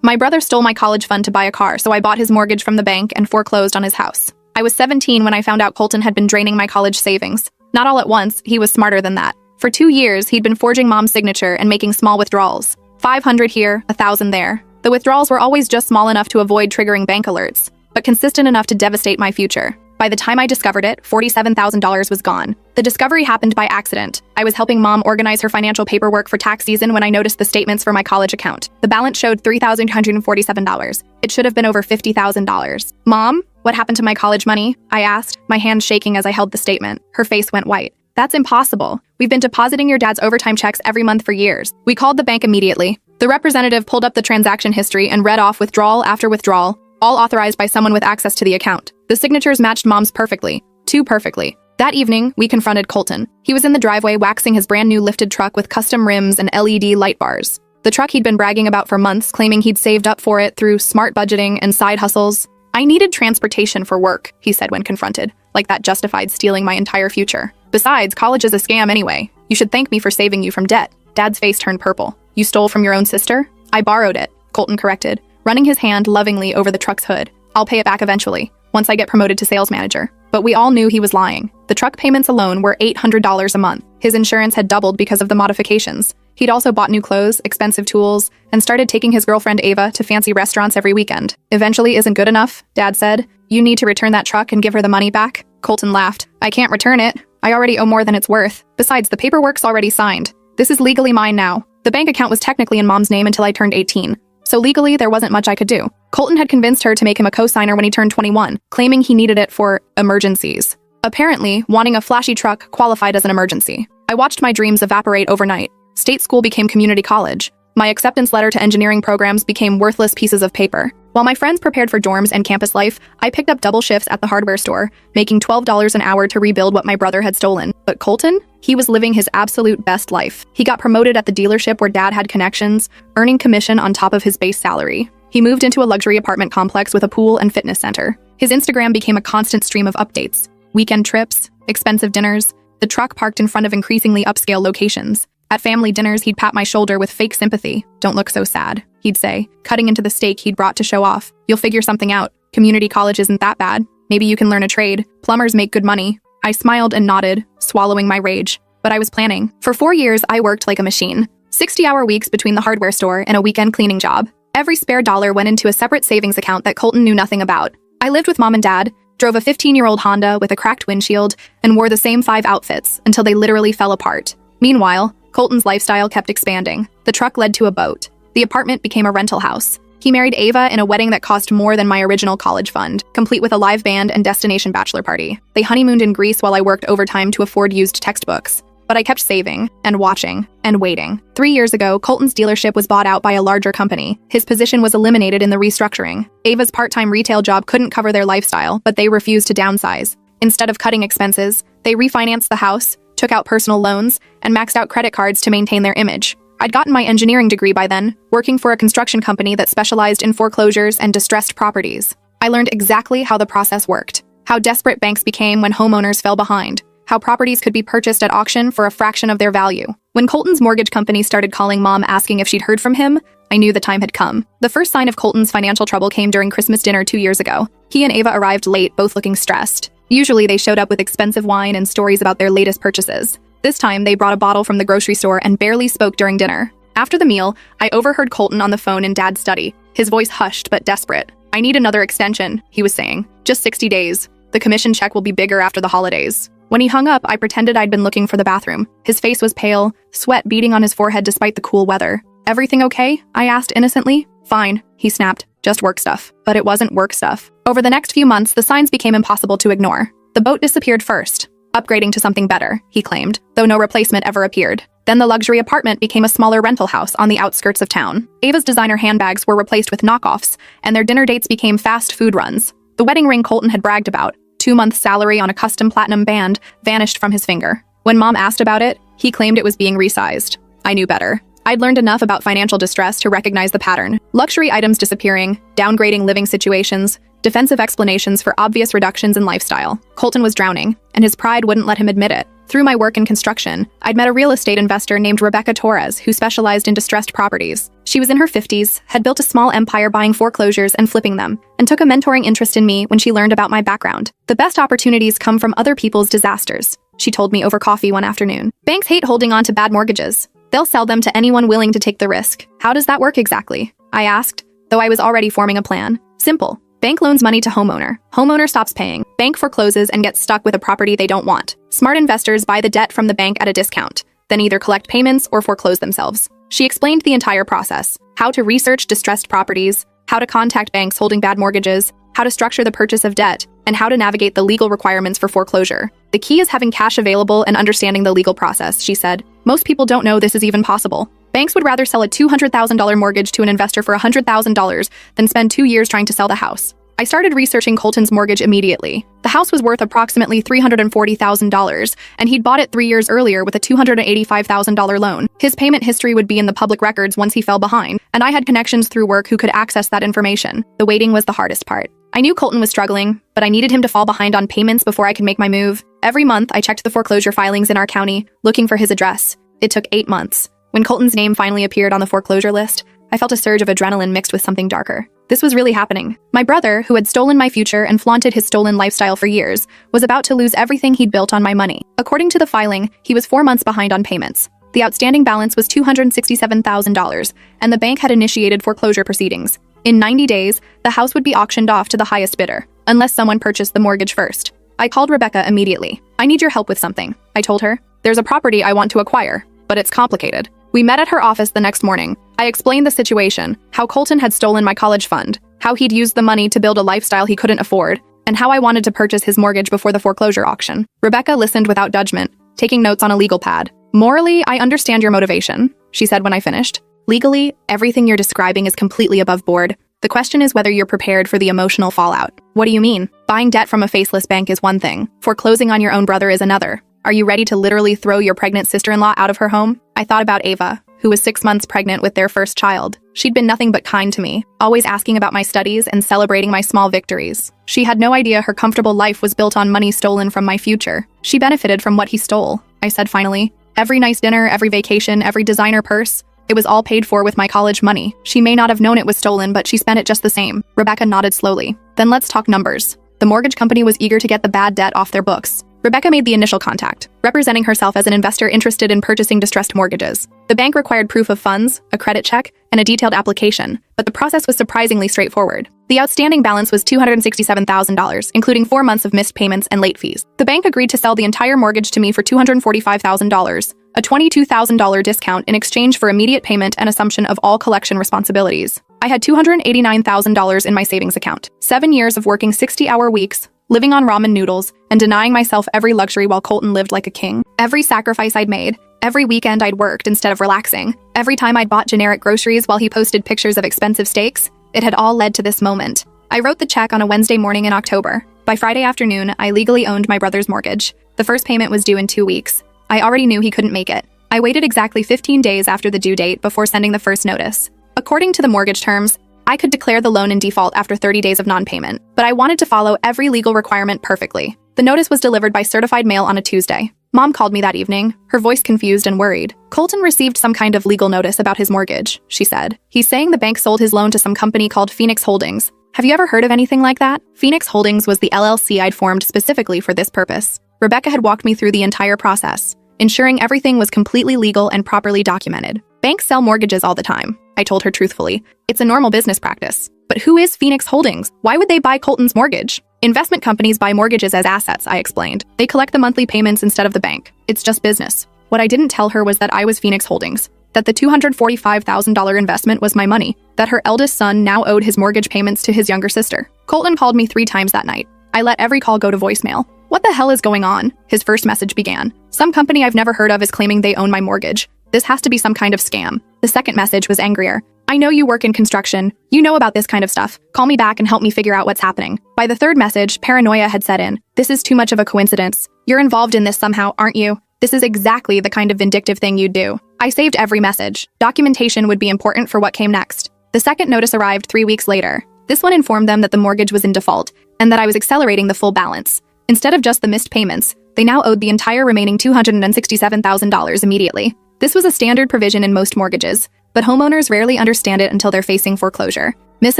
My brother stole my college fund to buy a car, so I bought his mortgage from the bank and foreclosed on his house. I was 17 when I found out Colton had been draining my college savings. Not all at once, he was smarter than that. For 2 years, he'd been forging Mom's signature and making small withdrawals. 500 here, 1,000 there. The withdrawals were always just small enough to avoid triggering bank alerts, but consistent enough to devastate my future. By the time I discovered it, $47,000 was gone. The discovery happened by accident. I was helping Mom organize her financial paperwork for tax season when I noticed the statements for my college account. The balance showed $3,147. It should have been over $50,000. Mom, what happened to my college money? I asked, my hand shaking as I held the statement. Her face went white. That's impossible. We've been depositing your dad's overtime checks every month for years. We called the bank immediately. The representative pulled up the transaction history and read off withdrawal after withdrawal, all authorized by someone with access to the account. The signatures matched Mom's perfectly. Too perfectly. That evening, we confronted Colton. He was in the driveway waxing his brand new lifted truck with custom rims and LED light bars. The truck he'd been bragging about for months, claiming he'd saved up for it through smart budgeting and side hustles. I needed transportation for work, he said when confronted, like that justified stealing my entire future. Besides, college is a scam anyway. You should thank me for saving you from debt. Dad's face turned purple. You stole from your own sister? I borrowed it, Colton corrected, running his hand lovingly over the truck's hood. I'll pay it back eventually, once I get promoted to sales manager. But we all knew he was lying. The truck payments alone were $800 a month. His insurance had doubled because of the modifications. He'd also bought new clothes, expensive tools, and started taking his girlfriend Ava to fancy restaurants every weekend. Eventually isn't good enough, Dad said. You need to return that truck and give her the money back. Colton laughed. I can't return it. I already owe more than it's worth. Besides, the paperwork's already signed. This is legally mine now. The bank account was technically in Mom's name until I turned 18. So legally, there wasn't much I could do. Colton had convinced her to make him a co-signer when he turned 21, claiming he needed it for emergencies. Apparently, wanting a flashy truck qualified as an emergency. I watched my dreams evaporate overnight. State school became community college. My acceptance letter to engineering programs became worthless pieces of paper. While my friends prepared for dorms and campus life, I picked up double shifts at the hardware store, making $12 an hour to rebuild what my brother had stolen. But Colton? He was living his absolute best life. He got promoted at the dealership where Dad had connections, earning commission on top of his base salary. He moved into a luxury apartment complex with a pool and fitness center. His Instagram became a constant stream of updates. Weekend trips, expensive dinners, the truck parked in front of increasingly upscale locations. At family dinners, he'd pat my shoulder with fake sympathy. Don't look so sad, he'd say, cutting into the steak he'd brought to show off. You'll figure something out. Community college isn't that bad. Maybe you can learn a trade. Plumbers make good money. I smiled and nodded, swallowing my rage. But I was planning. For 4 years, I worked like a machine. 60-hour weeks between the hardware store and a weekend cleaning job. Every spare dollar went into a separate savings account that Colton knew nothing about. I lived with Mom and Dad, drove a 15-year-old Honda with a cracked windshield, and wore the same 5 outfits until they literally fell apart. Meanwhile, Colton's lifestyle kept expanding. The truck led to a boat. The apartment became a rental house. He married Ava in a wedding that cost more than my original college fund, complete with a live band and destination bachelor party. They honeymooned in Greece while I worked overtime to afford used textbooks. But I kept saving, and watching, and waiting. 3 years ago, Colton's dealership was bought out by a larger company. His position was eliminated in the restructuring. Ava's part-time retail job couldn't cover their lifestyle, but they refused to downsize. Instead of cutting expenses, they refinanced the house, took out personal loans, and maxed out credit cards to maintain their image. I'd gotten my engineering degree by then, working for a construction company that specialized in foreclosures and distressed properties. I learned exactly how the process worked, how desperate banks became when homeowners fell behind, how properties could be purchased at auction for a fraction of their value. When Colton's mortgage company started calling Mom asking if she'd heard from him, I knew the time had come. The first sign of Colton's financial trouble came during Christmas dinner 2 years ago. He and Ava arrived late, both looking stressed. Usually they showed up with expensive wine and stories about their latest purchases. This time, they brought a bottle from the grocery store and barely spoke during dinner. After the meal, I overheard Colton on the phone in Dad's study, his voice hushed but desperate. I need another extension, he was saying. Just 60 days. The commission check will be bigger after the holidays. When he hung up, I pretended I'd been looking for the bathroom. His face was pale, sweat beading on his forehead despite the cool weather. Everything okay? I asked innocently. Fine, he snapped. Just work stuff. But it wasn't work stuff. Over the next few months, the signs became impossible to ignore. The boat disappeared first, upgrading to something better, he claimed, though no replacement ever appeared. Then the luxury apartment became a smaller rental house on the outskirts of town. Ava's designer handbags were replaced with knockoffs, and their dinner dates became fast food runs. The wedding ring Colton had bragged about, 2 months' salary on a custom platinum band, vanished from his finger. When Mom asked about it, he claimed it was being resized. I knew better. I'd learned enough about financial distress to recognize the pattern. Luxury items disappearing, downgrading living situations, defensive explanations for obvious reductions in lifestyle. Colton was drowning, and his pride wouldn't let him admit it. Through my work in construction, I'd met a real estate investor named Rebecca Torres who specialized in distressed properties. She was in her 50s, had built a small empire buying foreclosures and flipping them, and took a mentoring interest in me when she learned about my background. The best opportunities come from other people's disasters, she told me over coffee one afternoon. Banks hate holding on to bad mortgages. They'll sell them to anyone willing to take the risk. How does that work exactly? I asked, though I was already forming a plan. Simple. Bank loans money to homeowner. Homeowner stops paying. Bank forecloses and gets stuck with a property they don't want. Smart investors buy the debt from the bank at a discount, then either collect payments or foreclose themselves. She explained the entire process: how to research distressed properties, how to contact banks holding bad mortgages, how to structure the purchase of debt, and how to navigate the legal requirements for foreclosure. The key is having cash available and understanding the legal process, she said. Most people don't know this is even possible. Banks would rather sell a $200,000 mortgage to an investor for $100,000 than spend 2 years trying to sell the house. I started researching Colton's mortgage immediately. The house was worth approximately $340,000, and he'd bought it 3 years earlier with a $285,000 loan. His payment history would be in the public records once he fell behind, and I had connections through work who could access that information. The waiting was the hardest part. I knew Colton was struggling, but I needed him to fall behind on payments before I could make my move. Every month, I checked the foreclosure filings in our county, looking for his address. It took 8 months. When Colton's name finally appeared on the foreclosure list, I felt a surge of adrenaline mixed with something darker. This was really happening. My brother, who had stolen my future and flaunted his stolen lifestyle for years, was about to lose everything he'd built on my money. According to the filing, he was 4 months behind on payments. The outstanding balance was $267,000, and the bank had initiated foreclosure proceedings. In 90 days, the house would be auctioned off to the highest bidder, unless someone purchased the mortgage first. I called Rebecca immediately. I need your help with something, I told her. There's a property I want to acquire, but it's complicated. We met at her office the next morning. I explained the situation, how Colton had stolen my college fund, how he'd used the money to build a lifestyle he couldn't afford, and how I wanted to purchase his mortgage before the foreclosure auction. Rebecca listened without judgment, taking notes on a legal pad. Morally, I understand your motivation, she said when I finished. Legally, everything you're describing is completely above board. The question is whether you're prepared for the emotional fallout. What do you mean? Buying debt from a faceless bank is one thing. Foreclosing on your own brother is another. Are you ready to literally throw your pregnant sister-in-law out of her home? I thought about Ava, who was 6 months pregnant with their first child. She'd been nothing but kind to me, always asking about my studies and celebrating my small victories. She had no idea her comfortable life was built on money stolen from my future. She benefited from what he stole, I said finally. Every nice dinner, every vacation, every designer purse, it was all paid for with my college money. She may not have known it was stolen, but she spent it just the same. Rebecca nodded slowly. Then let's talk numbers. The mortgage company was eager to get the bad debt off their books. Rebecca made the initial contact, representing herself as an investor interested in purchasing distressed mortgages. The bank required proof of funds, a credit check, and a detailed application, but the process was surprisingly straightforward. The outstanding balance was $267,000, including 4 months of missed payments and late fees. The bank agreed to sell the entire mortgage to me for $245,000, a $22,000 discount in exchange for immediate payment and assumption of all collection responsibilities. I had $289,000 in my savings account. 7 years of working 60-hour weeks, living on ramen noodles, and denying myself every luxury while Colton lived like a king. Every sacrifice I'd made, every weekend I'd worked instead of relaxing, every time I'd bought generic groceries while he posted pictures of expensive steaks, it had all led to this moment. I wrote the check on a Wednesday morning in October. By Friday afternoon, I legally owned my brother's mortgage. The first payment was due in 2 weeks. I already knew he couldn't make it. I waited exactly 15 days after the due date before sending the first notice. According to the mortgage terms, I could declare the loan in default after 30 days of non-payment, but I wanted to follow every legal requirement perfectly. The notice was delivered by certified mail on a Tuesday. Mom called me that evening, her voice confused and worried. Colton received some kind of legal notice about his mortgage, she said. He's saying the bank sold his loan to some company called Phoenix Holdings. Have you ever heard of anything like that? Phoenix Holdings was the LLC I'd formed specifically for this purpose. Rebecca had walked me through the entire process, ensuring everything was completely legal and properly documented. Banks sell mortgages all the time, I told her truthfully. It's a normal business practice. But who is Phoenix Holdings? Why would they buy Colton's mortgage? Investment companies buy mortgages as assets, I explained. They collect the monthly payments instead of the bank. It's just business. What I didn't tell her was that I was Phoenix Holdings, that the $245,000 investment was my money, that her eldest son now owed his mortgage payments to his younger sister. Colton called me 3 times that night. I let every call go to voicemail. What the hell is going on? His first message began. Some company I've never heard of is claiming they own my mortgage. This has to be some kind of scam. The second message was angrier. I know you work in construction. You know about this kind of stuff. Call me back and help me figure out what's happening. By the third message, paranoia had set in. This is too much of a coincidence. You're involved in this somehow, aren't you? This is exactly the kind of vindictive thing you'd do. I saved every message. Documentation would be important for what came next. The second notice arrived 3 weeks later. This one informed them that the mortgage was in default and that I was accelerating the full balance. Instead of just the missed payments, they now owed the entire remaining $267,000 immediately. This was a standard provision in most mortgages, but but homeowners rarely understand it until they're facing foreclosure. Miss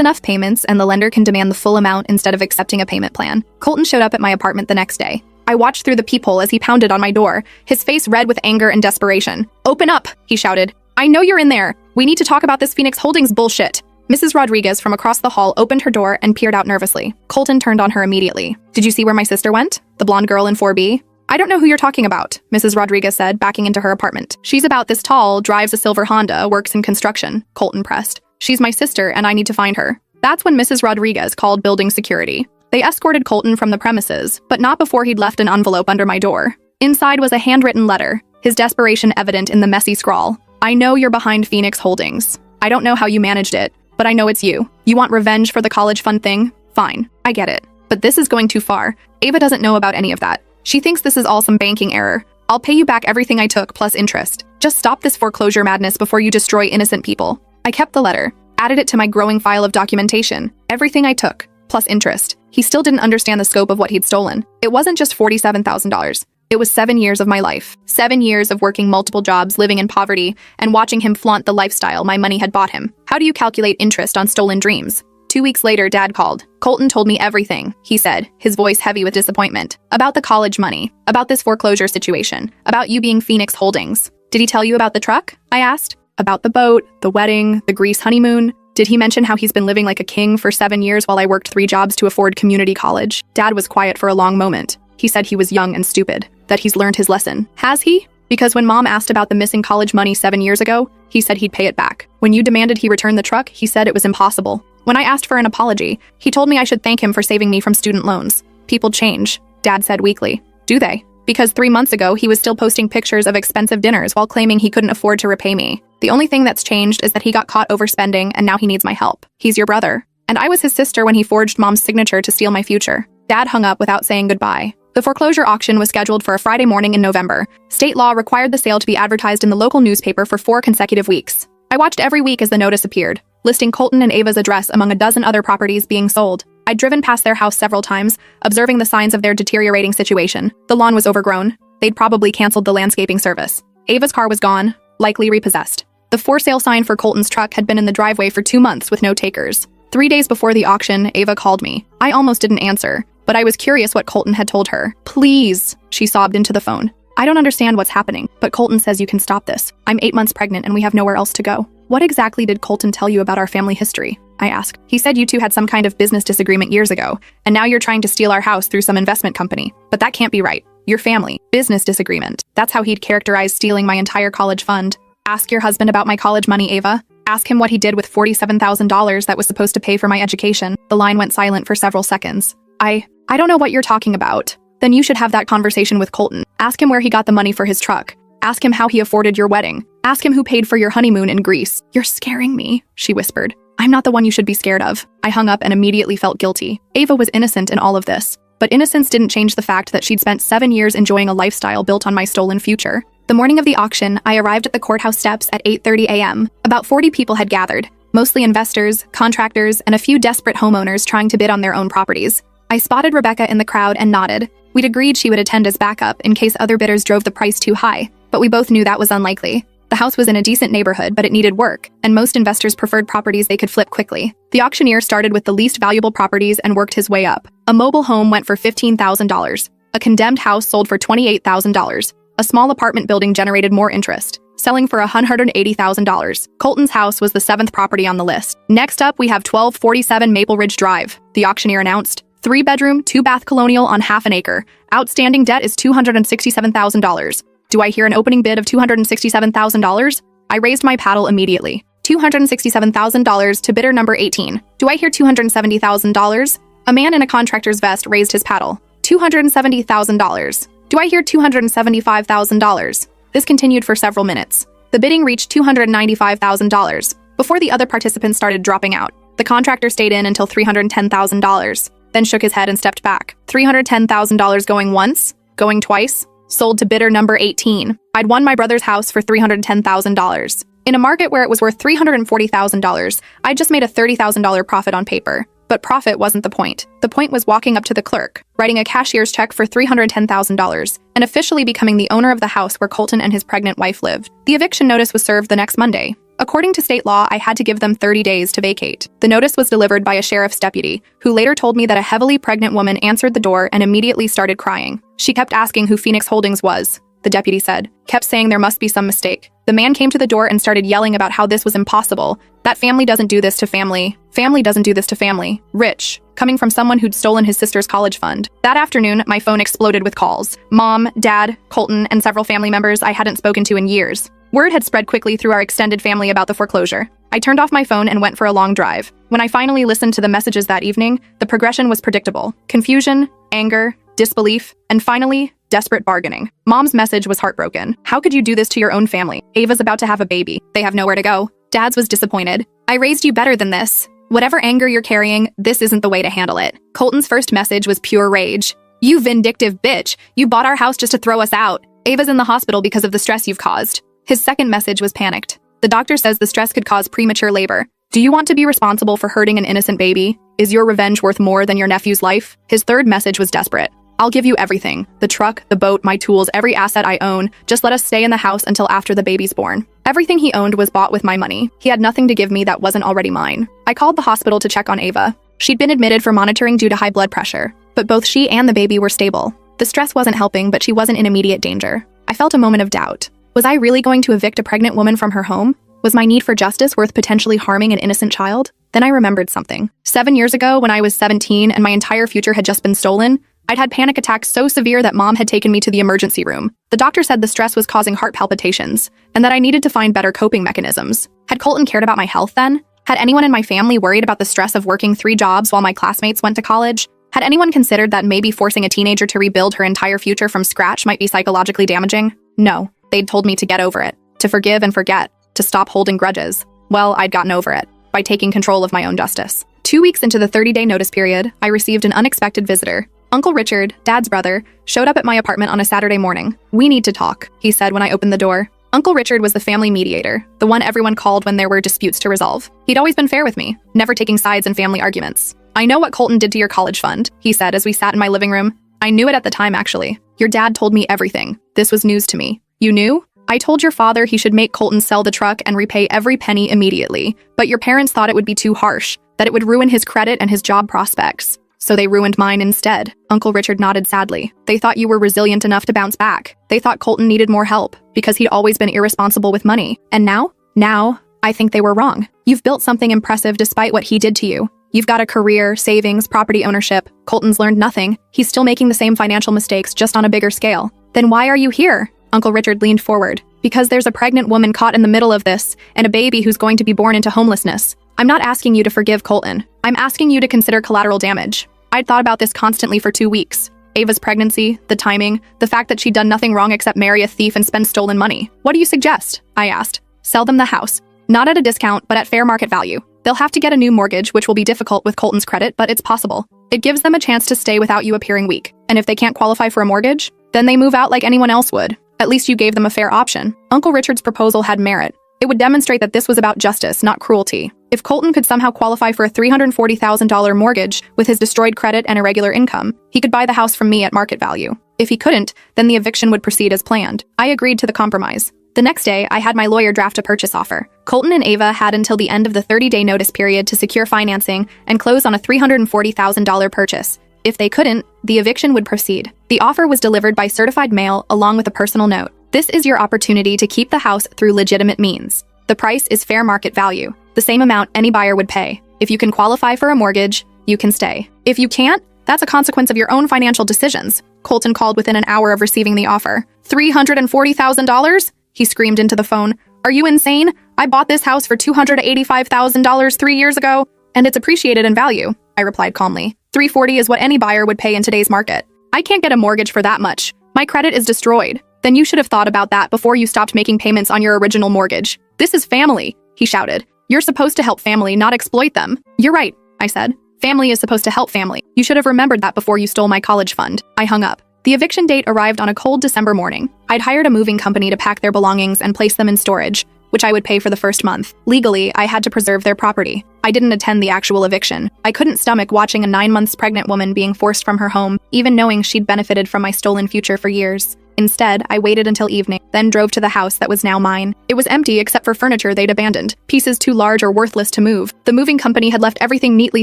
enough payments, and the lender can demand the full amount instead of accepting a payment plan. Colton showed up at my apartment the next day. I watched through the peephole as he pounded on my door, his face red with anger and desperation. "Open up," he shouted. "I know you're in there. We need to talk about this Phoenix Holdings bullshit." Mrs. Rodriguez from across the hall opened her door and peered out nervously. Colton turned on her immediately. "Did you see where my sister went? The blonde girl in 4B? "I don't know who you're talking about," Mrs. Rodriguez said, backing into her apartment. "She's about this tall, drives a silver Honda, works in construction," Colton pressed. "She's my sister, and I need to find her." That's when Mrs. Rodriguez called building security. They escorted Colton from the premises, but not before he'd left an envelope under my door. Inside was a handwritten letter, his desperation evident in the messy scrawl. "I know you're behind Phoenix Holdings. I don't know how you managed it, but I know it's you. You want revenge for the college fund thing? Fine, I get it. But this is going too far. Ava doesn't know about any of that. She thinks this is all some banking error. I'll pay you back everything I took plus interest. Just stop this foreclosure madness before you destroy innocent people." I kept the letter, added it to my growing file of documentation. Everything I took, plus interest. He still didn't understand the scope of what he'd stolen. It wasn't just $47,000. It was 7 years of my life. 7 years of working multiple jobs, living in poverty, and watching him flaunt the lifestyle my money had bought him. How do you calculate interest on stolen dreams? 2 weeks later, Dad called. "Colton told me everything," he said, his voice heavy with disappointment. "About the college money, about this foreclosure situation, about you being Phoenix Holdings." "Did he tell you about the truck?" I asked. "About the boat, the wedding, the Greece honeymoon? Did he mention how he's been living like a king for 7 years while I worked 3 jobs to afford community college?" Dad was quiet for a long moment. He said he was young and stupid, that he's learned his lesson. "Has he? Because when Mom asked about the missing college money 7 years ago, he said he'd pay it back. When you demanded he return the truck, he said it was impossible. When I asked for an apology, he told me I should thank him for saving me from student loans. People change," Dad said weakly. "Do they? Because 3 months ago, he was still posting pictures of expensive dinners while claiming he couldn't afford to repay me. The only thing that's changed is that he got caught overspending and now he needs my help. He's your brother. And I was his sister when he forged Mom's signature to steal my future." Dad hung up without saying goodbye. The foreclosure auction was scheduled for a Friday morning in November. State law required the sale to be advertised in the local newspaper for 4 consecutive weeks. I watched every week as the notice appeared, listing Colton and Ava's address among a dozen other properties being sold. I'd driven past their house several times, observing the signs of their deteriorating situation. The lawn was overgrown. They'd probably canceled the landscaping service. Ava's car was gone, likely repossessed. The for sale sign for Colton's truck had been in the driveway for 2 months with no takers. 3 days before the auction, Ava called me. I almost didn't answer, but I was curious what Colton had told her. "Please," she sobbed into the phone. "I don't understand what's happening, but Colton says you can stop this. I'm 8 months pregnant and we have nowhere else to go." "What exactly did Colton tell you about our family history?" I asked. "He said you two had some kind of business disagreement years ago, and now you're trying to steal our house through some investment company. But that can't be right. Your family, business disagreement." That's how he'd characterize stealing my entire college fund. "Ask your husband about my college money, Ava. Ask him what he did with $47,000 that was supposed to pay for my education." The line went silent for several seconds. I don't know what you're talking about." "Then you should have that conversation with Colton. Ask him where he got the money for his truck. Ask him how he afforded your wedding. Ask him who paid for your honeymoon in Greece." "You're scaring me," she whispered. "I'm not the one you should be scared of." I hung up and immediately felt guilty. Ava was innocent in all of this. But innocence didn't change the fact that she'd spent 7 years enjoying a lifestyle built on my stolen future. The morning of the auction, I arrived at the courthouse steps at 8:30 a.m. About 40 people had gathered, mostly investors, contractors, and a few desperate homeowners trying to bid on their own properties. I spotted Rebecca in the crowd and nodded. We'd agreed she would attend as backup in case other bidders drove the price too high, but we both knew that was unlikely. The house was in a decent neighborhood, but it needed work, and most investors preferred properties they could flip quickly. The auctioneer started with the least valuable properties and worked his way up. A mobile home went for $15,000. A condemned house sold for $28,000. A small apartment building generated more interest, selling for $180,000. Colton's house was the 7th property on the list. "Next up, we have 1247 Maple Ridge Drive," the auctioneer announced. 3-bedroom, 2-bath colonial on half an acre. Outstanding debt is $267,000. Do I hear an opening bid of $267,000? I raised my paddle immediately. $267,000 to bidder number 18. Do I hear $270,000? A man in a contractor's vest raised his paddle. $270,000. Do I hear $275,000? This continued for several minutes. The bidding reached $295,000 before the other participants started dropping out. The contractor stayed in until $310,000, then shook his head and stepped back. $310,000 going once, going twice, sold to bidder number 18. I'd won my brother's house for $310,000. In a market where it was worth $340,000, I'd just made a $30,000 profit on paper. But profit wasn't the point. The point was walking up to the clerk, writing a cashier's check for $310,000, and officially becoming the owner of the house where Colton and his pregnant wife lived. The eviction notice was served the next Monday. According to state law, I had to give them 30 days to vacate. The notice was delivered by a sheriff's deputy, who later told me that a heavily pregnant woman answered the door and immediately started crying. She kept asking who Phoenix Holdings was, the deputy said, kept saying there must be some mistake. The man came to the door and started yelling about how this was impossible. That family doesn't do this to family. Family doesn't do this to family. Rich. Coming from someone who'd stolen his sister's college fund. That afternoon, my phone exploded with calls. Mom, Dad, Colton, and several family members I hadn't spoken to in years. Word had spread quickly through our extended family about the foreclosure. I turned off my phone and went for a long drive. When I finally listened to the messages that evening, the progression was predictable. Confusion, anger, disbelief, and finally, desperate bargaining. Mom's message was heartbroken. How could you do this to your own family? Ava's about to have a baby. They have nowhere to go. Dad's was disappointed. I raised you better than this. Whatever anger you're carrying, this isn't the way to handle it. Colton's first message was pure rage. You vindictive bitch. You bought our house just to throw us out. Ava's in the hospital because of the stress you've caused. His second message was panicked. The doctor says the stress could cause premature labor. Do you want to be responsible for hurting an innocent baby? Is your revenge worth more than your nephew's life? His third message was desperate. I'll give you everything. The truck, the boat, my tools, every asset I own. Just let us stay in the house until after the baby's born. Everything he owned was bought with my money. He had nothing to give me that wasn't already mine. I called the hospital to check on Ava. She'd been admitted for monitoring due to high blood pressure, but both she and the baby were stable. The stress wasn't helping, but she wasn't in immediate danger. I felt a moment of doubt. Was I really going to evict a pregnant woman from her home? Was my need for justice worth potentially harming an innocent child? Then I remembered something. 7 years ago, when I was 17 and my entire future had just been stolen, I'd had panic attacks so severe that Mom had taken me to the emergency room. The doctor said the stress was causing heart palpitations, and that I needed to find better coping mechanisms. Had Colton cared about my health then? Had anyone in my family worried about the stress of working 3 jobs while my classmates went to college? Had anyone considered that maybe forcing a teenager to rebuild her entire future from scratch might be psychologically damaging? No, they'd told me to get over it, to forgive and forget, to stop holding grudges. Well, I'd gotten over it, by taking control of my own justice. 2 weeks into the 30-day notice period, I received an unexpected visitor. Uncle Richard, Dad's brother, showed up at my apartment on a Saturday morning. We need to talk, he said when I opened the door. Uncle Richard was the family mediator, the one everyone called when there were disputes to resolve. He'd always been fair with me, never taking sides in family arguments. I know what Colton did to your college fund, he said as we sat in my living room. I knew it at the time, actually. Your dad told me everything. This was news to me. You knew? I told your father he should make Colton sell the truck and repay every penny immediately, but your parents thought it would be too harsh, that it would ruin his credit and his job prospects. So they ruined mine instead. Uncle Richard nodded sadly. They thought you were resilient enough to bounce back. They thought Colton needed more help, because he'd always been irresponsible with money. And now? Now, I think they were wrong. You've built something impressive despite what he did to you. You've got a career, savings, property ownership. Colton's learned nothing. He's still making the same financial mistakes, just on a bigger scale. Then why are you here? Uncle Richard leaned forward. Because there's a pregnant woman caught in the middle of this, and a baby who's going to be born into homelessness. I'm not asking you to forgive Colton. I'm asking you to consider collateral damage. I'd thought about this constantly for 2 weeks. Ava's pregnancy, the timing, the fact that she'd done nothing wrong except marry a thief and spend stolen money. What do you suggest? I asked. Sell them the house. Not at a discount, but at fair market value. They'll have to get a new mortgage, which will be difficult with Colton's credit, but it's possible. It gives them a chance to stay without you appearing weak. And if they can't qualify for a mortgage, then they move out like anyone else would. At least you gave them a fair option. Uncle Richard's proposal had merit. It would demonstrate that this was about justice, not cruelty. If Colton could somehow qualify for a $340,000 mortgage with his destroyed credit and irregular income, he could buy the house from me at market value. If he couldn't, then the eviction would proceed as planned. I agreed to the compromise. The next day, I had my lawyer draft a purchase offer. Colton and Ava had until the end of the 30-day notice period to secure financing and close on a $340,000 purchase. If they couldn't, the eviction would proceed. The offer was delivered by certified mail along with a personal note. This is your opportunity to keep the house through legitimate means. The price is fair market value, the same amount any buyer would pay. If you can qualify for a mortgage, you can stay. If you can't, that's a consequence of your own financial decisions. Colton called within an hour of receiving the offer. $340,000? He screamed into the phone. Are you insane? I bought this house for $285,000 3 years ago, and it's appreciated in value, I replied calmly. $340 is what any buyer would pay in today's market. I can't get a mortgage for that much. My credit is destroyed. Then you should have thought about that before you stopped making payments on your original mortgage. This is family, he shouted. You're supposed to help family, not exploit them. You're right, I said. Family is supposed to help family. You should have remembered that before you stole my college fund. I hung up. The eviction date arrived on a cold December morning. I'd hired a moving company to pack their belongings and place them in storage, which I would pay for the first month. Legally, I had to preserve their property. I didn't attend the actual eviction. I couldn't stomach watching a 9 months pregnant woman being forced from her home, even knowing she'd benefited from my stolen future for years. Instead, I waited until evening, then drove to the house that was now mine. It was empty except for furniture they'd abandoned, pieces too large or worthless to move. The moving company had left everything neatly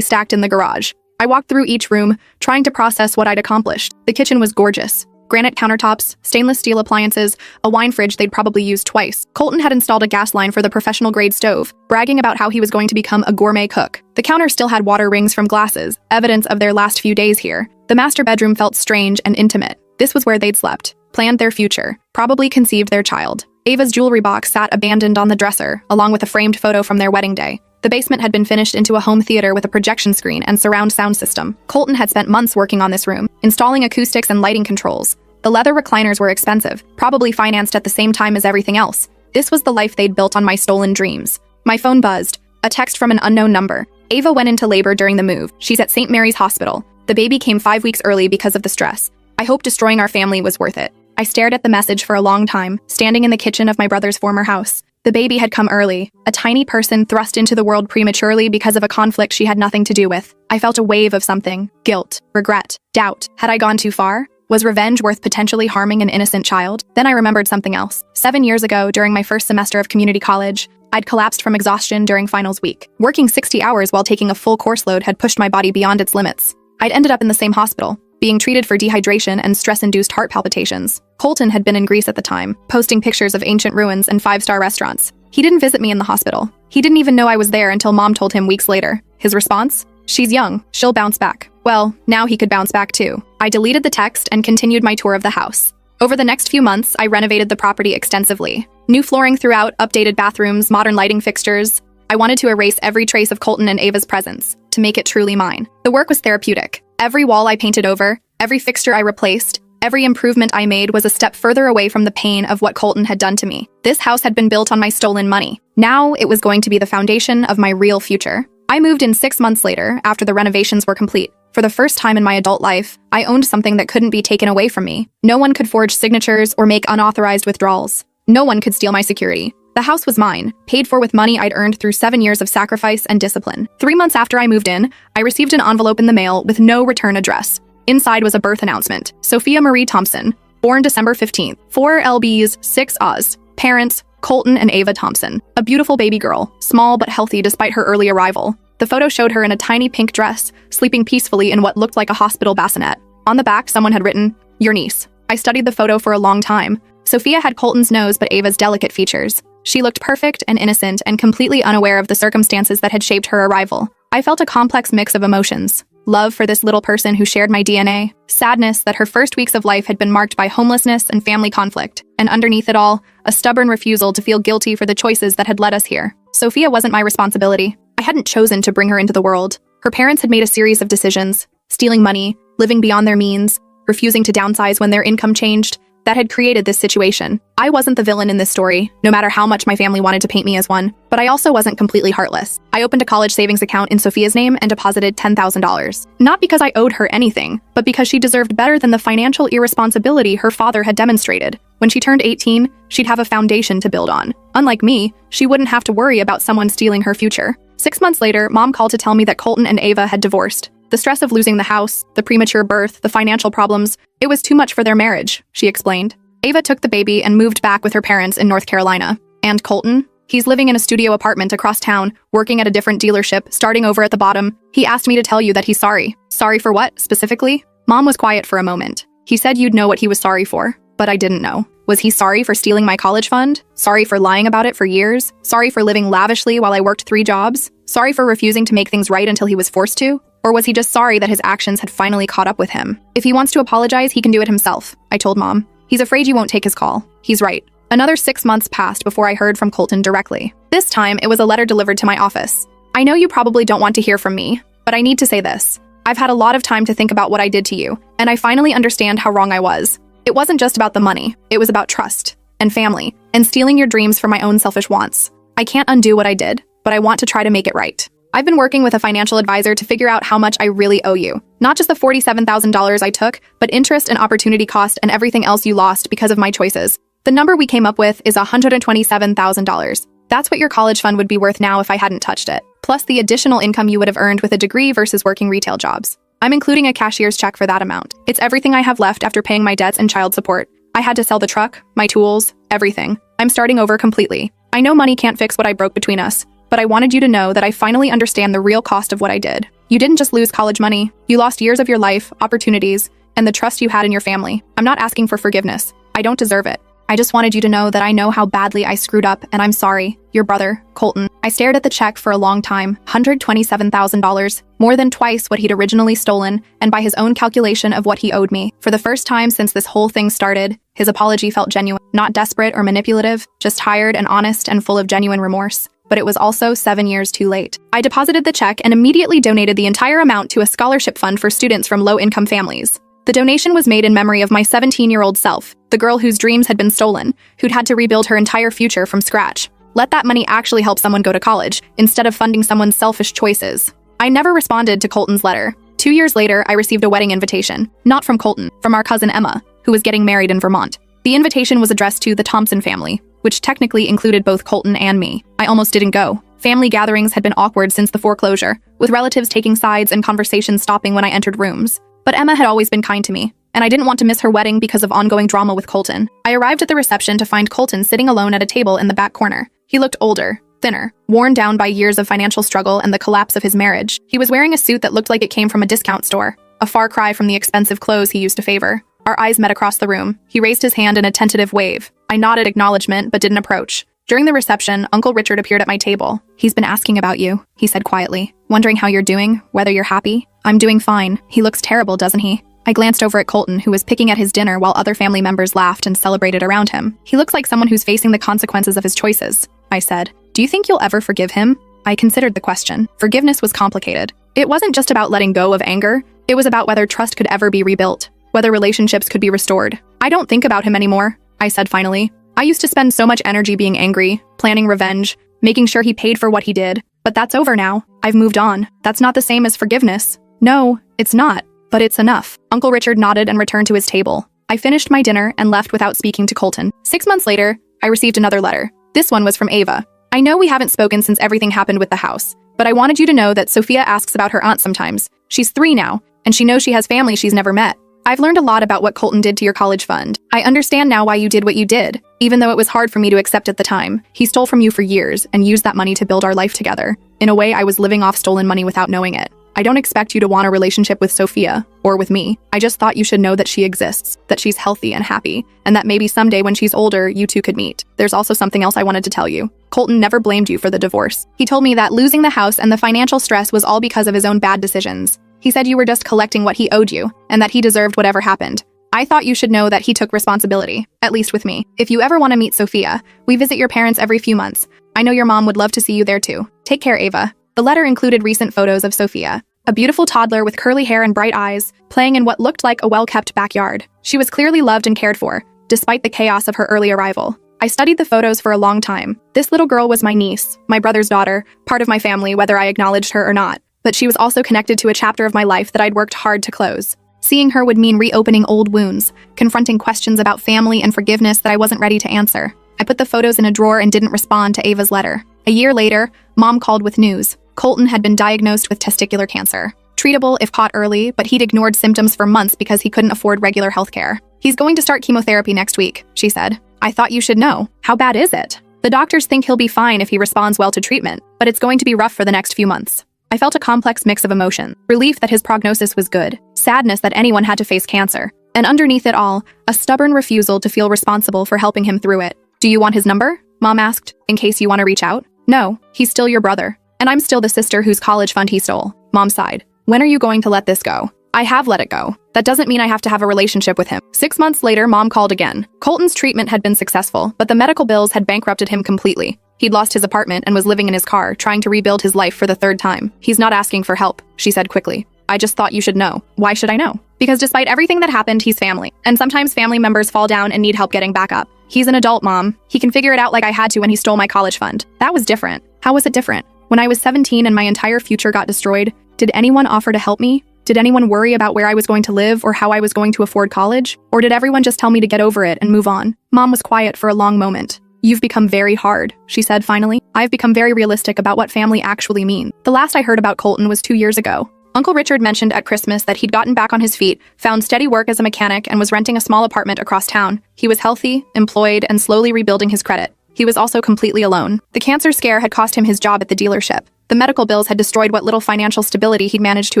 stacked in the garage. I walked through each room, trying to process what I'd accomplished. The kitchen was gorgeous. Granite countertops, stainless steel appliances, a wine fridge they'd probably used twice. Colton had installed a gas line for the professional-grade stove, bragging about how he was going to become a gourmet cook. The counter still had water rings from glasses, evidence of their last few days here. The master bedroom felt strange and intimate. This was where they'd slept, planned their future, probably conceived their child. Ava's jewelry box sat abandoned on the dresser, along with a framed photo from their wedding day. The basement had been finished into a home theater with a projection screen and surround sound system. Colton had spent months working on this room, installing acoustics and lighting controls. The leather recliners were expensive, probably financed at the same time as everything else. This was the life they'd built on my stolen dreams. My phone buzzed. A text from an unknown number. Ava went into labor during the move. She's at St. Mary's Hospital. The baby came 5 weeks early because of the stress. I hope destroying our family was worth it. I stared at the message for a long time, standing in the kitchen of my brother's former house. The baby had come early, a tiny person thrust into the world prematurely because of a conflict she had nothing to do with. I felt a wave of something. Guilt, regret, doubt. Had I gone too far? Was revenge worth potentially harming an innocent child? Then I remembered something else. 7 years ago, during my first semester of community college, I'd collapsed from exhaustion during finals week. Working 60 hours while taking a full course load had pushed my body beyond its limits. I'd ended up in the same hospital, being treated for dehydration and stress-induced heart palpitations. Colton had been in Greece at the time, posting pictures of ancient ruins and 5-star restaurants. He didn't visit me in the hospital. He didn't even know I was there until Mom told him weeks later. His response? She's young. She'll bounce back. Well, now he could bounce back too. I deleted the text and continued my tour of the house. Over the next few months, I renovated the property extensively. New flooring throughout, updated bathrooms, modern lighting fixtures. I wanted to erase every trace of Colton and Ava's presence, to make it truly mine. The work was therapeutic. Every wall I painted over, every fixture I replaced, every improvement I made was a step further away from the pain of what Colton had done to me. This house had been built on my stolen money. Now it was going to be the foundation of my real future. I moved in 6 months later, after the renovations were complete. For the first time in my adult life, I owned something that couldn't be taken away from me. No one could forge signatures or make unauthorized withdrawals. No one could steal my security. The house was mine, paid for with money I'd earned through 7 years of sacrifice and discipline. 3 months after I moved in, I received an envelope in the mail with no return address. Inside was a birth announcement. Sophia Marie Thompson, born December 15th, 4 lbs, 6 Oz. Parents, Colton and Ava Thompson. A beautiful baby girl, small but healthy despite her early arrival. The photo showed her in a tiny pink dress, sleeping peacefully in what looked like a hospital bassinet. On the back, someone had written, "Your niece." I studied the photo for a long time. Sophia had Colton's nose but Ava's delicate features. She looked perfect and innocent and completely unaware of the circumstances that had shaped her arrival. I felt a complex mix of emotions. Love for this little person who shared my DNA, sadness that her first weeks of life had been marked by homelessness and family conflict, and underneath it all, a stubborn refusal to feel guilty for the choices that had led us here. Sophia wasn't my responsibility. I hadn't chosen to bring her into the world. Her parents had made a series of decisions, stealing money, living beyond their means, refusing to downsize when their income changed, that had created this situation. I wasn't the villain in this story, no matter how much my family wanted to paint me as one, but I also wasn't completely heartless. I opened a college savings account in Sophia's name and deposited $10,000. Not because I owed her anything, but because she deserved better than the financial irresponsibility her father had demonstrated. When she turned 18, she'd have a foundation to build on. Unlike me, she wouldn't have to worry about someone stealing her future. 6 months later, Mom called to tell me that Colton and Ava had divorced. The stress of losing the house, the premature birth, the financial problems, it was too much for their marriage, she explained. Ava took the baby and moved back with her parents in North Carolina. And Colton? He's living in a studio apartment across town, working at a different dealership, starting over at the bottom. He asked me to tell you that he's sorry. Sorry for what, specifically? Mom was quiet for a moment. He said you'd know what he was sorry for, but I didn't know. Was he sorry for stealing my college fund? Sorry for lying about it for years? Sorry for living lavishly while I worked 3 jobs? Sorry for refusing to make things right until he was forced to? Or was he just sorry that his actions had finally caught up with him? If he wants to apologize, he can do it himself, I told Mom. He's afraid you won't take his call. He's right. Another 6 months passed before I heard from Colton directly. This time, it was a letter delivered to my office. I know you probably don't want to hear from me, but I need to say this. I've had a lot of time to think about what I did to you, and I finally understand how wrong I was. It wasn't just about the money. It was about trust and family and stealing your dreams for my own selfish wants. I can't undo what I did, but I want to try to make it right. I've been working with a financial advisor to figure out how much I really owe you. Not just the $47,000 I took, but interest and opportunity cost and everything else you lost because of my choices. The number we came up with is $127,000. That's what your college fund would be worth now if I hadn't touched it, plus the additional income you would have earned with a degree versus working retail jobs. I'm including a cashier's check for that amount. It's everything I have left after paying my debts and child support. I had to sell the truck, my tools, everything. I'm starting over completely. I know money can't fix what I broke between us, but I wanted you to know that I finally understand the real cost of what I did. You didn't just lose college money. You lost years of your life, opportunities, and the trust you had in your family. I'm not asking for forgiveness. I don't deserve it. I just wanted you to know that I know how badly I screwed up, and I'm sorry. Your brother, Colton. I stared at the check for a long time. $127,000, more than twice what he'd originally stolen, and by his own calculation of what he owed me. For the first time since this whole thing started, his apology felt genuine. Not desperate or manipulative, just tired and honest and full of genuine remorse. But it was also 7 years too late. I deposited the check and immediately donated the entire amount to a scholarship fund for students from low-income families. The donation was made in memory of my 17-year-old self, the girl whose dreams had been stolen, who'd had to rebuild her entire future from scratch. Let that money actually help someone go to college, instead of funding someone's selfish choices. I never responded to Colton's letter. 2 years later, I received a wedding invitation. Not from Colton, from our cousin Emma, who was getting married in Vermont. The invitation was addressed to the Thompson family, which technically included both Colton and me. I almost didn't go. Family gatherings had been awkward since the foreclosure, with relatives taking sides and conversations stopping when I entered rooms. But Emma had always been kind to me, and I didn't want to miss her wedding because of ongoing drama with Colton. I arrived at the reception to find Colton sitting alone at a table in the back corner. He looked older, thinner, worn down by years of financial struggle and the collapse of his marriage. He was wearing a suit that looked like it came from a discount store, a far cry from the expensive clothes he used to favor. Our eyes met across the room. He raised his hand in a tentative wave. I nodded acknowledgement, but didn't approach. During the reception, Uncle Richard appeared at my table. He's been asking about you, he said quietly, wondering how you're doing, whether you're happy. I'm doing fine. He looks terrible, doesn't he? I glanced over at Colton, who was picking at his dinner while other family members laughed and celebrated around him. He looks like someone who's facing the consequences of his choices, I said. Do you think you'll ever forgive him? I considered the question. Forgiveness was complicated. It wasn't just about letting go of anger. It was about whether trust could ever be rebuilt, whether relationships could be restored. I don't think about him anymore, I said finally. I used to spend so much energy being angry, planning revenge, making sure he paid for what he did. But that's over now. I've moved on. That's not the same as forgiveness. No, it's not. But it's enough. Uncle Richard nodded and returned to his table. I finished my dinner and left without speaking to Colton. 6 months later, I received another letter. This one was from Ava. I know we haven't spoken since everything happened with the house, but I wanted you to know that Sophia asks about her aunt sometimes. She's 3 now, and she knows she has family she's never met. I've learned a lot about what Colton did to your college fund. I understand now why you did what you did, even though it was hard for me to accept at the time. He stole from you for years and used that money to build our life together. In a way, I was living off stolen money without knowing it. I don't expect you to want a relationship with Sophia, or with me. I just thought you should know that she exists, that she's healthy and happy, and that maybe someday when she's older, you two could meet. There's also something else I wanted to tell you. Colton never blamed you for the divorce. He told me that losing the house and the financial stress was all because of his own bad decisions. He said you were just collecting what he owed you, and that he deserved whatever happened. I thought you should know that he took responsibility, at least with me. If you ever want to meet Sophia, we visit your parents every few months. I know your mom would love to see you there too. Take care, Ava. The letter included recent photos of Sophia, a beautiful toddler with curly hair and bright eyes, playing in what looked like a well-kept backyard. She was clearly loved and cared for, despite the chaos of her early arrival. I studied the photos for a long time. This little girl was my niece, my brother's daughter, part of my family whether I acknowledged her or not. But she was also connected to a chapter of my life that I'd worked hard to close. Seeing her would mean reopening old wounds, confronting questions about family and forgiveness that I wasn't ready to answer. I put the photos in a drawer and didn't respond to Ava's letter. A year later, Mom called with news. Colton had been diagnosed with testicular cancer. Treatable if caught early, but he'd ignored symptoms for months because he couldn't afford regular health care. He's going to start chemotherapy next week, she said. I thought you should know. How bad is it? The doctors think he'll be fine if he responds well to treatment, but it's going to be rough for the next few months. I felt a complex mix of emotion. Relief that his prognosis was good, sadness that anyone had to face cancer, and underneath it all, a stubborn refusal to feel responsible for helping him through it. Do you want his number? Mom asked, in case you want to reach out. No, he's still your brother. And I'm still the sister whose college fund he stole. Mom sighed. When are you going to let this go? I have let it go. That doesn't mean I have to have a relationship with him. 6 months later, Mom called again. Colton's treatment had been successful, but the medical bills had bankrupted him completely. He'd lost his apartment and was living in his car, trying to rebuild his life for the 3rd time. He's not asking for help, she said quickly. I just thought you should know. Why should I know? Because despite everything that happened, he's family. And sometimes family members fall down and need help getting back up. He's an adult, Mom. He can figure it out like I had to when he stole my college fund. That was different. How was it different? When I was 17 and my entire future got destroyed, did anyone offer to help me? Did anyone worry about where I was going to live or how I was going to afford college? Or did everyone just tell me to get over it and move on? Mom was quiet for a long moment. You've become very hard, she said finally. I've become very realistic about what family actually means. The last I heard about Colton was 2 years ago. Uncle Richard mentioned at Christmas that he'd gotten back on his feet, found steady work as a mechanic, and was renting a small apartment across town. He was healthy, employed, and slowly rebuilding his credit. He was also completely alone. The cancer scare had cost him his job at the dealership. The medical bills had destroyed what little financial stability he'd managed to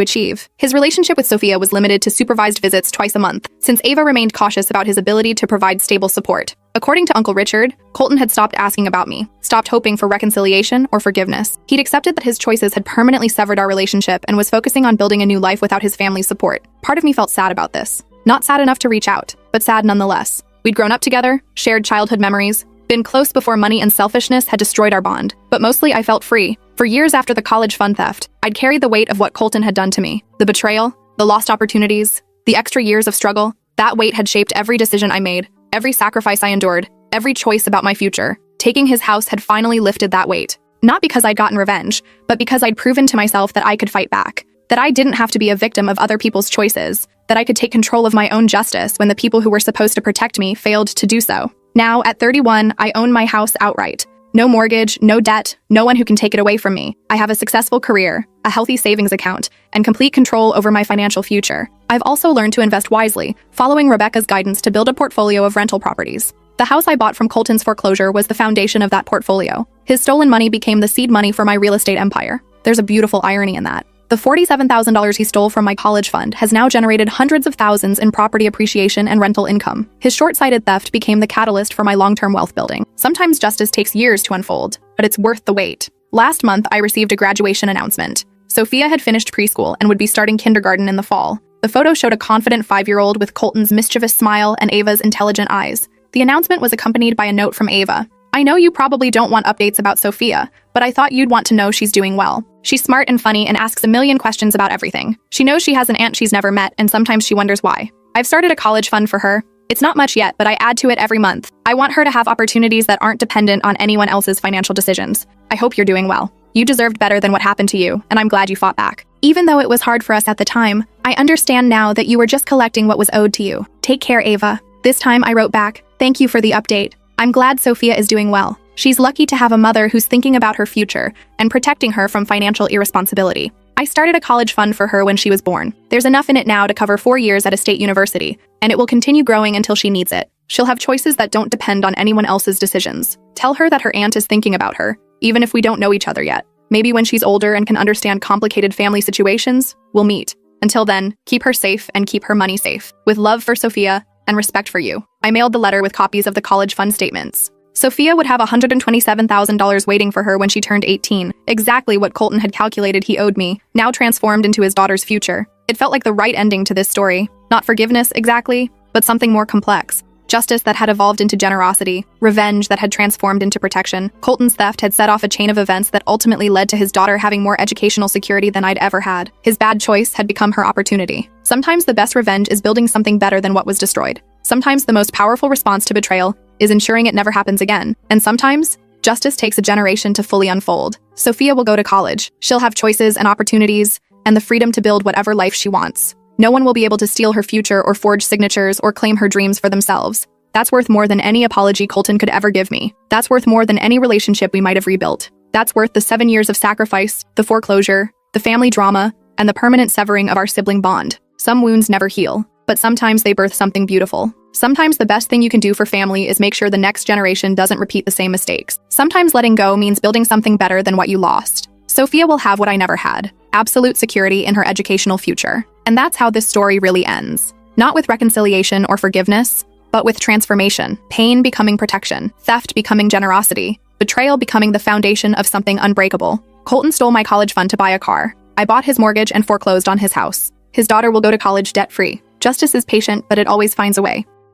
achieve. His relationship with Sophia was limited to supervised visits twice a month, since Ava remained cautious about his ability to provide stable support. According to Uncle Richard, Colton had stopped asking about me, stopped hoping for reconciliation or forgiveness. He'd accepted that his choices had permanently severed our relationship and was focusing on building a new life without his family's support. Part of me felt sad about this. Not sad enough to reach out, but sad nonetheless. We'd grown up together, shared childhood memories, been close before money and selfishness had destroyed our bond. But mostly I felt free. For years after the college fund theft, I'd carried the weight of what Colton had done to me. The betrayal, the lost opportunities, the extra years of struggle. That weight had shaped every decision I made, every sacrifice I endured, every choice about my future. Taking his house had finally lifted that weight. Not because I'd gotten revenge, but because I'd proven to myself that I could fight back. That I didn't have to be a victim of other people's choices. That I could take control of my own justice when the people who were supposed to protect me failed to do so. Now, at 31, I own my house outright. No mortgage, no debt, no one who can take it away from me. I have a successful career, a healthy savings account, and complete control over my financial future. I've also learned to invest wisely, following Rebecca's guidance to build a portfolio of rental properties. The house I bought from Colton's foreclosure was the foundation of that portfolio. His stolen money became the seed money for my real estate empire. There's a beautiful irony in that. The $47,000 he stole from my college fund has now generated hundreds of thousands in property appreciation and rental income. His short-sighted theft became the catalyst for my long-term wealth building. Sometimes justice takes years to unfold, but it's worth the wait. Last month, I received a graduation announcement. Sophia had finished preschool and would be starting kindergarten in the fall. The photo showed a confident 5-year-old with Colton's mischievous smile and Ava's intelligent eyes. The announcement was accompanied by a note from Ava. I know you probably don't want updates about Sophia, but I thought you'd want to know she's doing well. She's smart and funny and asks a million questions about everything. She knows she has an aunt she's never met, and sometimes she wonders why. I've started a college fund for her. It's not much yet, but I add to it every month. I want her to have opportunities that aren't dependent on anyone else's financial decisions. I hope you're doing well. You deserved better than what happened to you, and I'm glad you fought back. Even though it was hard for us at the time, I understand now that you were just collecting what was owed to you. Take care, Ava. This time I wrote back, thank you for the update. I'm glad Sophia is doing well. She's lucky to have a mother who's thinking about her future and protecting her from financial irresponsibility. I started a college fund for her when she was born. There's enough in it now to cover 4 years at a state university, and it will continue growing until she needs it. She'll have choices that don't depend on anyone else's decisions. Tell her that her aunt is thinking about her, even if we don't know each other yet. Maybe when she's older and can understand complicated family situations, we'll meet. Until then, keep her safe and keep her money safe. With love for Sophia and respect for you. I mailed the letter with copies of the college fund statements. Sophia would have $127,000 waiting for her when she turned 18, exactly what Colton had calculated he owed me, now transformed into his daughter's future. It felt like the right ending to this story. Not forgiveness, exactly, but something more complex. Justice that had evolved into generosity, revenge that had transformed into protection. Colton's theft had set off a chain of events that ultimately led to his daughter having more educational security than I'd ever had. His bad choice had become her opportunity. Sometimes the best revenge is building something better than what was destroyed. Sometimes the most powerful response to betrayal is ensuring it never happens again. And sometimes, justice takes a generation to fully unfold. Sophia will go to college. She'll have choices and opportunities, and the freedom to build whatever life she wants. No one will be able to steal her future or forge signatures or claim her dreams for themselves. That's worth more than any apology Colton could ever give me. That's worth more than any relationship we might have rebuilt. That's worth the 7 years of sacrifice, the foreclosure, the family drama, and the permanent severing of our sibling bond. Some wounds never heal, but sometimes they birth something beautiful. Sometimes the best thing you can do for family is make sure the next generation doesn't repeat the same mistakes. Sometimes letting go means building something better than what you lost. Sophia will have what I never had, absolute security in her educational future. And that's how this story really ends. Not with reconciliation or forgiveness, but with transformation, pain becoming protection, theft becoming generosity, betrayal becoming the foundation of something unbreakable. Colton stole my college fund to buy a car. I bought his mortgage and foreclosed on his house. His daughter will go to college debt-free. Justice is patient, but it always finds a way.